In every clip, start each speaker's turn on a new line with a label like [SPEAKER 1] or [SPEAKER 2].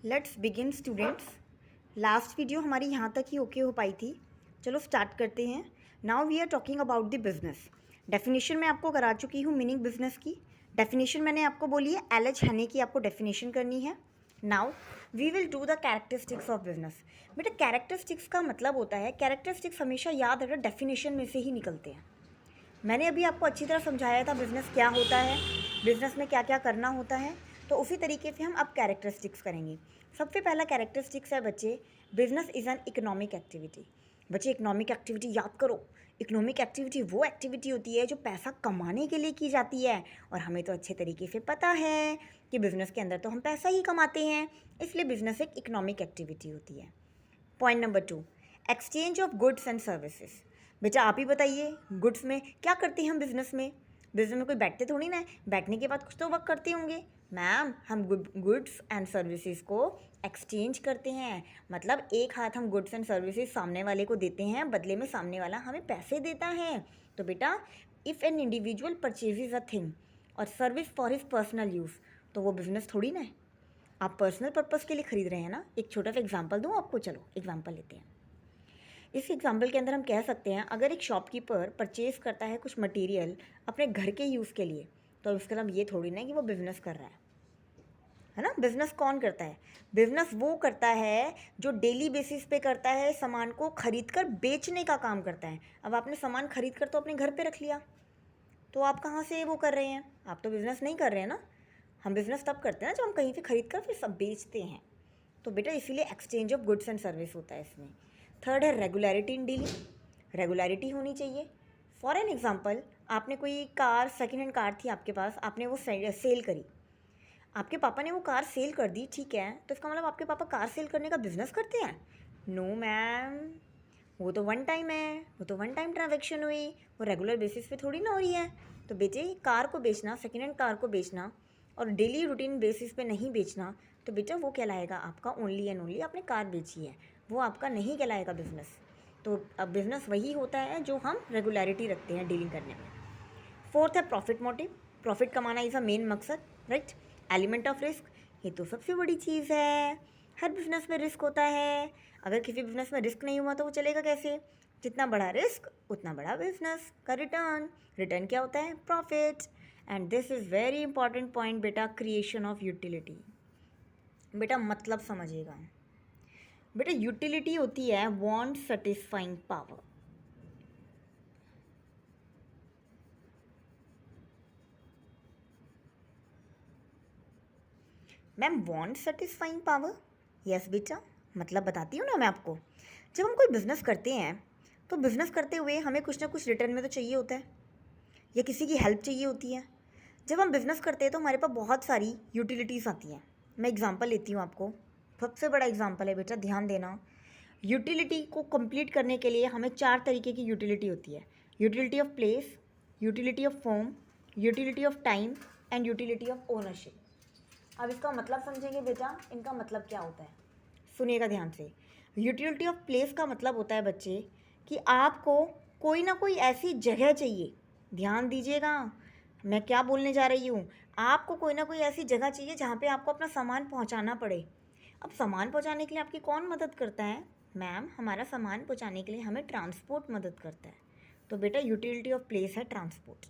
[SPEAKER 1] Let's begin students. Last video हमारी यहाँ तक ही ओके हो पाई थी। चलो स्टार्ट करते हैं। Now we are talking about the business. Definition मैं आपको करा चुकी हूँ मीनिंग बिजनेस की। डेफिनेशन मैंने आपको बोली है एल.एच. हनी की आपको डेफिनेशन करनी है। Now we will do the characteristics of business. बेटा कैरेक्टरिस्टिक्स का मतलब होता है, कैरेक्टरिस्टिक्स हमेशा याद रखना डेफिनेशन में से ही निकलते हैं। मैंने अभी आपको अच्छी तरह समझाया था बिज़नेस क्या होता है, बिज़नेस में क्या क्या करना होता है, तो उसी तरीके से हम अब कैरेक्टरिस्टिक्स करेंगे। सबसे पहला कैरेक्टरिस्टिक्स है बच्चे, business is an economic activity. बच्चे इकोनॉमिक एक्टिविटी याद करो। इकोनॉमिक एक्टिविटी वो एक्टिविटी होती है जो पैसा कमाने के लिए की जाती है, और हमें तो अच्छे तरीके से पता है कि बिज़नेस के अंदर तो हम पैसा ही कमाते हैं, इसलिए बिज़नेस एक इकोनॉमिक एक्टिविटी होती है। Point number 2, exchange of goods and services. बेटा आप ही बताइए, गुड्स में क्या करते हैं हम बिज़नेस में? बिज़नेस में कोई बैठते थोड़ी ना है, बैठने के बाद कुछ तो वर्क करते होंगे। मैम हम गुड्स एंड सर्विसेज को एक्सचेंज करते हैं, मतलब एक हाथ हम गुड्स एंड सर्विसेज सामने वाले को देते हैं, बदले में सामने वाला हमें पैसे देता है। तो बेटा if an individual purchases a thing और service for his personal use, तो वो बिज़नेस थोड़ी ना है। आप पर्सनल पर्पज़ के लिए ख़रीद रहे हैं ना। एक छोटा सा एग्जांपल दूँ आपको, चलो एग्जांपल लेते हैं। इस एग्जाम्पल के अंदर हम कह सकते हैं, अगर एक शॉपकीपर परचेज़ करता है कुछ मटेरियल अपने घर के यूज़ के लिए, तो उसका मतलब ये थोड़ी ना है कि वो बिज़नेस कर रहा है ना। बिज़नेस कौन करता है? बिज़नेस वो करता है जो डेली बेसिस पे करता है, सामान को खरीद कर बेचने का काम करता है। अब आपने सामान खरीद कर तो अपने घर पे रख लिया, तो आप कहाँ से वो कर रहे हैं? आप तो बिज़नेस नहीं कर रहे हैं ना। हम बिज़नेस तब करते हैं ना जब हम कहीं से खरीद कर फिर सब बेचते हैं। तो बेटा इसीलिए exchange of goods and service होता है इसमें। थर्ड है रेगुलरिटी इन डीलिंग। रेगुलरिटी होनी चाहिए। फॉर एन एग्जांपल, आपने कोई कार, सेकेंड हैंड कार थी आपके पास, आपने वो सेल करी, आपके पापा ने वो कार सेल कर दी, ठीक है, तो इसका मतलब आपके पापा कार सेल करने का बिजनेस करते हैं? नो मैम, वो तो वन टाइम है, वो तो वन टाइम ट्रांजेक्शन हुई, वो रेगुलर बेसिस पे थोड़ी ना हो रही है। तो बेटे कार को बेचना, सेकेंड हैंड कार को बेचना और डेली रूटीन बेसिस पे नहीं बेचना, तो बेटा वो कहलाएगा आपका ओनली एंड ओनली आपने कार बेची है, वो आपका नहीं कहलाएगा बिजनेस। तो अब बिजनेस वही होता है जो हम रेगुलरिटी रखते हैं डीलिंग करने में। फोर्थ है प्रॉफिट मोटिव। प्रॉफिट कमाना इज़ अ मेन मकसद, राइट। एलिमेंट ऑफ रिस्क, ये तो सबसे बड़ी चीज़ है। हर बिजनेस में रिस्क होता है। अगर किसी बिजनेस में रिस्क नहीं हुआ तो वो चलेगा कैसे? जितना बड़ा रिस्क उतना बड़ा बिजनेस का रिटर्न। रिटर्न क्या होता है? Profit. And this is very important point बेटा, क्रिएशन ऑफ यूटिलिटी। बेटा मतलब समझिएगा। बेटा यूटिलिटी होती है want satisfying power. Ma'am want satisfying power, yes बेटा, मतलब बताती हूँ ना मैं आपको। जब हम कोई बिज़नेस करते हैं तो बिज़नेस करते हुए हमें कुछ ना कुछ रिटर्न में तो चाहिए होता है, या किसी की हेल्प चाहिए होती है। जब हम बिज़नेस करते हैं तो हमारे पास बहुत सारी यूटिलिटीज़ आती हैं। मैं एग्जांपल लेती हूँ आपको। सबसे बड़ा एग्जांपल है बेटा, ध्यान देना। यूटिलिटी को कंप्लीट करने के लिए हमें 4 तरीके की यूटिलिटी होती है। Utility of place, utility of form, utility of time and utility of ownership. अब इसका मतलब समझेंगे बेटा, इनका मतलब क्या होता है, सुनिएगा ध्यान से। यूटिलिटी ऑफ प्लेस का मतलब होता है बच्चे कि आपको कोई ना कोई ऐसी जगह चाहिए। ध्यान दीजिएगा मैं क्या बोलने जा रही हूँ। आपको कोई ना कोई ऐसी जगह चाहिए जहाँ पे आपको अपना सामान पहुँचाना पड़े। अब सामान पहुँचाने के लिए आपकी कौन मदद करता है? मैम हमारा सामान पहुँचाने के लिए हमें ट्रांसपोर्ट मदद करता है। तो बेटा यूटिलिटी ऑफ प्लेस है ट्रांसपोर्ट,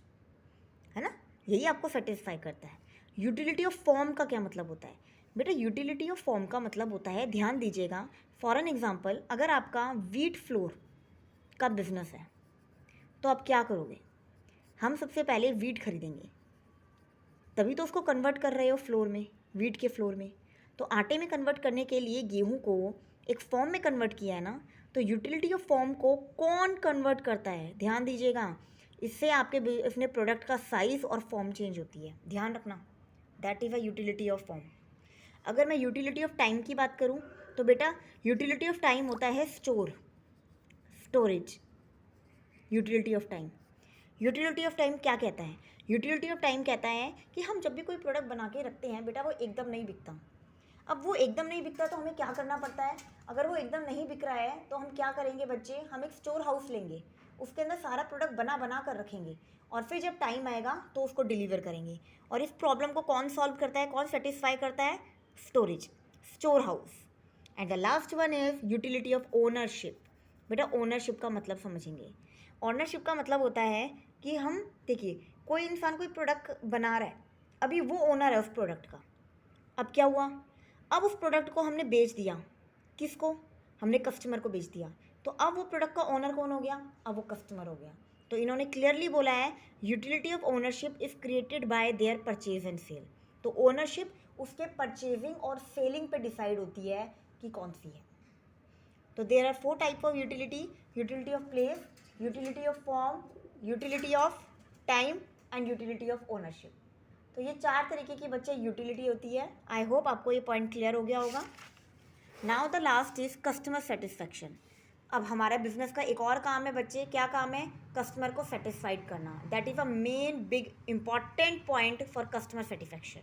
[SPEAKER 1] है ना, यही आपको सेटिस्फाई करता है। यूटिलिटी ऑफ फॉर्म का क्या मतलब होता है? बेटा यूटिलिटी ऑफ फॉर्म का मतलब होता है, ध्यान दीजिएगा, फॉर एन एग्जांपल, अगर आपका वीट फ्लोर का बिजनेस है तो आप क्या करोगे? हम सबसे पहले वीट खरीदेंगे, तभी तो उसको कन्वर्ट कर रहे हो फ्लोर में, वीट के फ्लोर में। तो आटे में कन्वर्ट करने के लिए गेहूं को एक फॉर्म में कन्वर्ट किया है ना। तो यूटिलिटी ऑफ फॉर्म को कौन कन्वर्ट करता है? ध्यान दीजिएगा, इससे आपके अपने प्रोडक्ट का साइज़ और फॉर्म चेंज होती है, ध्यान रखना। That is a utility of form. अगर मैं यूटिलिटी ऑफ टाइम की बात करूं तो बेटा यूटिलिटी ऑफ टाइम होता है storage. Utility of time, utility of time क्या कहता है? यूटिलिटी ऑफ टाइम कहता है कि हम जब भी कोई प्रोडक्ट बना के रखते हैं बेटा, वो एकदम नहीं बिकता। अब वो एकदम नहीं बिकता तो हमें क्या करना पड़ता है? अगर वो एकदम नहीं बिक रहा है तो हम क्या करेंगे बच्चे? हम एक स्टोर हाउस लेंगे, उसके अंदर सारा प्रोडक्ट बना बना कर रखेंगे, और फिर जब टाइम आएगा तो उसको डिलीवर करेंगे। और इस प्रॉब्लम को कौन सॉल्व करता है, कौन सेटिस्फाई करता है? Storage. Store house, and the last one is utility of ownership. बेटा ओनरशिप का मतलब समझेंगे। ओनरशिप का मतलब होता है कि हम देखिए कोई इंसान कोई प्रोडक्ट बना रहा है, अभी वो ओनर है उस प्रोडक्ट का। अब क्या हुआ, अब उस प्रोडक्ट को हमने बेच दिया, किसको, हमने कस्टमर को बेच दिया, तो अब वो प्रोडक्ट का ओनर कौन हो गया, अब वो कस्टमर हो गया। तो इन्होंने क्लियरली बोला है utility of ownership is created by their purchase and sale. तो ओनरशिप उसके परचेजिंग और सेलिंग पे डिसाइड होती है कि कौन सी है। तो there are 4 type of utility, utility of place, utility of form, utility of time and utility of ownership. तो ये 4 तरीके की बच्चे यूटिलिटी होती है। आई होप आपको ये पॉइंट क्लियर हो गया होगा। Now the last is customer satisfaction. अब हमारा बिजनेस का एक और काम है बच्चे, क्या काम है, कस्टमर को सेटिस्फाइड करना। That is a main big important point for customer satisfaction.